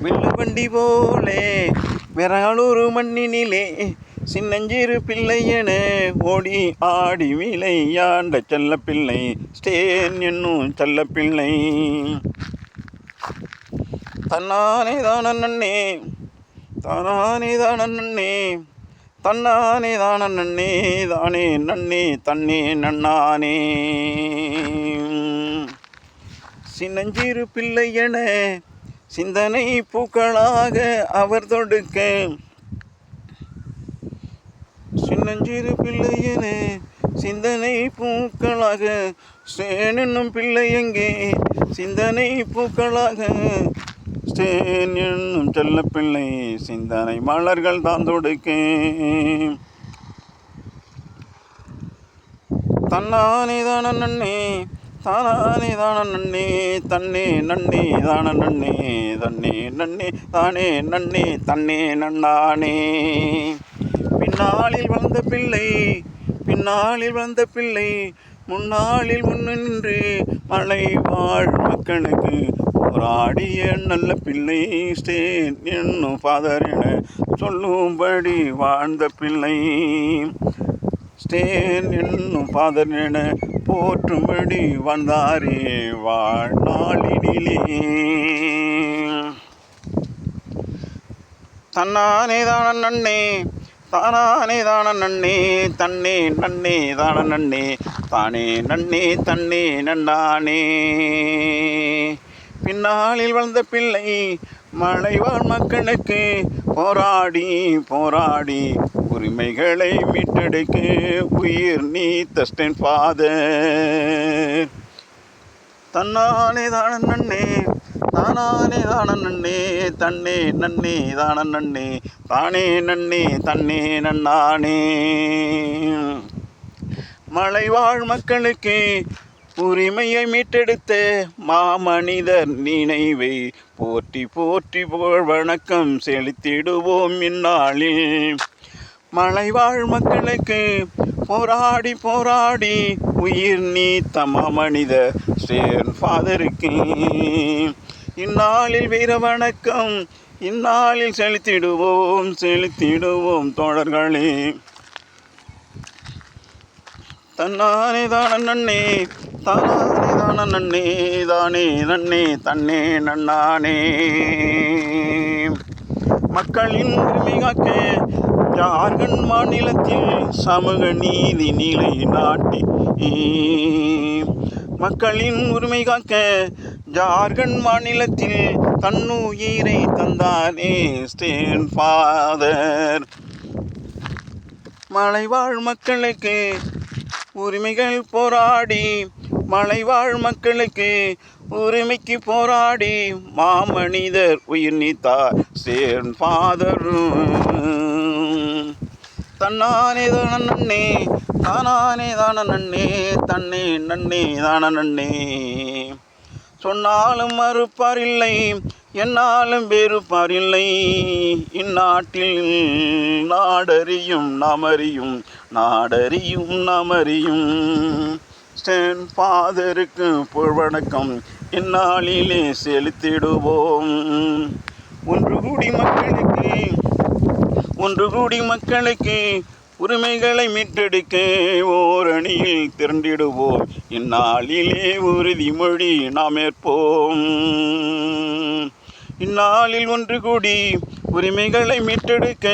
வெள்ளுவண்டி போலே விரகளூர் மண்ணினிலே சின்னஞ்சிறு பிள்ளையென ஓடி ஆடி விளையாண்ட செல்ல பிள்ளை ஸ்டேன் என்னும் செல்ல பிள்ளை. தன்னானே தான நன்னே தானானே தான நன்னே தன்னானே தான நன்னே தானே நன்னே தன்னே நன்னானே. சின்னஞ்சிறு பிள்ளையென சிந்தனை பூக்களாக அவர் தொடுக்க, சின்னஞ்சிறு பிள்ளையென சிந்தனை பூக்களாக ஸ்டேன் என்னும் பிள்ளை எங்கே சிந்தனை பூக்களாக ஸ்டேன் என்னும் செல்ல பிள்ளை சிந்தனை மலர்கள் தான் தொடுக்க. தன்னானே தான நன்னே தானானே தான நன்னே தன்னே நன்னே தான நன்னே தன்னே நன்னே தானே நன்னே தன்னே நன்னானே. பின்னாளில் வளர்ந்த பிள்ளை பின்னாளில் வளர்ந்த பிள்ளை முன்னாளில் முன்னு நின்று மலை வாழ் மக்களுக்கு போராடிய நல்ல பிள்ளை ஸ்டேன் என்னும் ஃபாதர் என சொல்லும்படி வாழ்ந்த பிள்ளை ஸ்டேன் என்னும் ஃபாதர் என போற்றும்படி வந்தாரே வாழ்நாளினிலே. தன்னானே தான நன்னே தானானே தான நன்னே தன்னே நன்னே தான நன்னே தானே நன்னே தன்னே நன்னானே. பின்னாளில் வளர்ந்த பிள்ளை மலைவாழ் மக்களுக்கு போராடி போராடி உரிமைகளை மீட்டெடுக்க உயிர் நீத்த ஸ்டேன் ஃபாதர். தன்னானே தான நன்னே தானானே தான நன்னே தன்னே நன்னே தான நன்னே தானே நன்னே தன்னே நன்னானே. மலைவாழ் மக்களுக்கு உரிமையை மீட்டெடுத்த மாமனிதர் நினைவை போற்றி போற்றி புகழ் வணக்கம் செலுத்திடுவோம் இந்நாளில். மலைவாழ் மக்களுக்கு போராடி போராடி உயிர் நீத்த மாமனிதர் ஸ்டேன் ஃபாதருக்கு இந்நாளில் வீர வணக்கம் இந்நாளில் செலுத்திடுவோம் செலுத்திடுவோம் தோழர்களே. தன்னானே தான நன்னே தானானே தான நன்னே தானே நன்னே தன்னே நன்னானே. மக்களின் உரிமை காக்க ஜார்க்கண்ட் மாநிலத்தில் சமூக நீதி நிலை நாட்டி மக்களின் உரிமை காக்க ஜார்க்கண்ட் மாநிலத்தில் தன்னுயிரை தந்தானே ஸ்டேன் ஃபாதர். மலைவாழ் மக்களுக்கு உரிமைகள் போராடி மலைவாழ் மக்களுக்கு உரிமைக்கு போராடி மாமனிதர் உயிர் நீத்தார் ஸ்டேன் ஃபாதர். தன்னானே தான நன்னே தானானே தான நன்னே தன்னே நன்னே தான நன்னே. சொன்னாலும் மறுப்பாரில்லை என்னாலும் வெறுப்பாரில்லை இந்நாட்டில் நாடறியும் நாமறியும் நாடறியும் நாமறியும் ஸ்டேன் ஃபாதருக்கு புகழ் வணக்கம் இந்நாளிலே செலுத்திடுவோம். ஒன்று கூடி மக்களுக்கு உரிமைகளை மீட்டெடுக்க ஓரணியில் திரண்டிடுவோம் இந்நாளிலே உறுதிமொழி நாம் ஏற்போம். இந்நாளில் ஒன்று கூடி உரிமைகளை மீட்டெடுக்க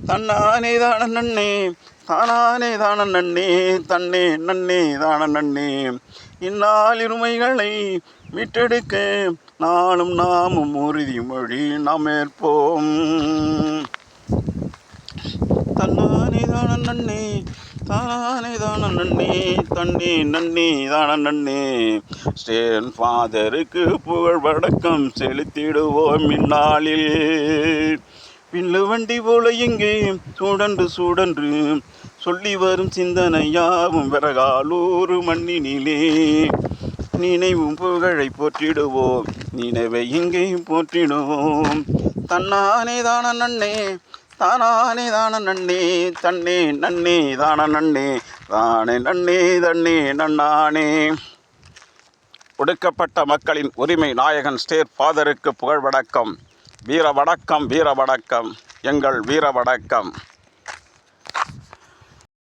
தன்னானே தான நன்னே தானானே தான நன்னே தன்னே நன்னே தான நன்னே. இந்நாளில் உரிமைகளை மீட்டெடுக்க நாளும் நாமும் உறுதிமொழி நாம் ஏற்போம். தன்னானே தான நன்னே தானானே தான நன்னே தன்னே நன்னே தான நன்னே. ஸ்டேன் ஃபாதருக்கு புகழ் வணக்கம் செலுத்திடுவோம் இந்நாளில். வில்லுவண்டி போல எங்கே சூடன்று சூடன்று சொல்லி வரும் சிந்தனையாவும் விறகாலூர் மண்ணினிலே நினைவும் புகழை போற்றிடுவோம் நினைவை எங்கேயும் போற்றிடுவோம். தன்னானே தான நன்னே தானானே தான நன்னே தன்னே நன்னே தான நன்னே தானே நன்னே தன்னே நன்னானே. ஒடுக்கப்பட்ட மக்களின் உரிமை நாயகன் ஸ்டேட் ஃபாதருக்கு புகழ் வணக்கம். வீர வணக்கம், வீர வணக்கம், எங்கள் வீர வணக்கம்.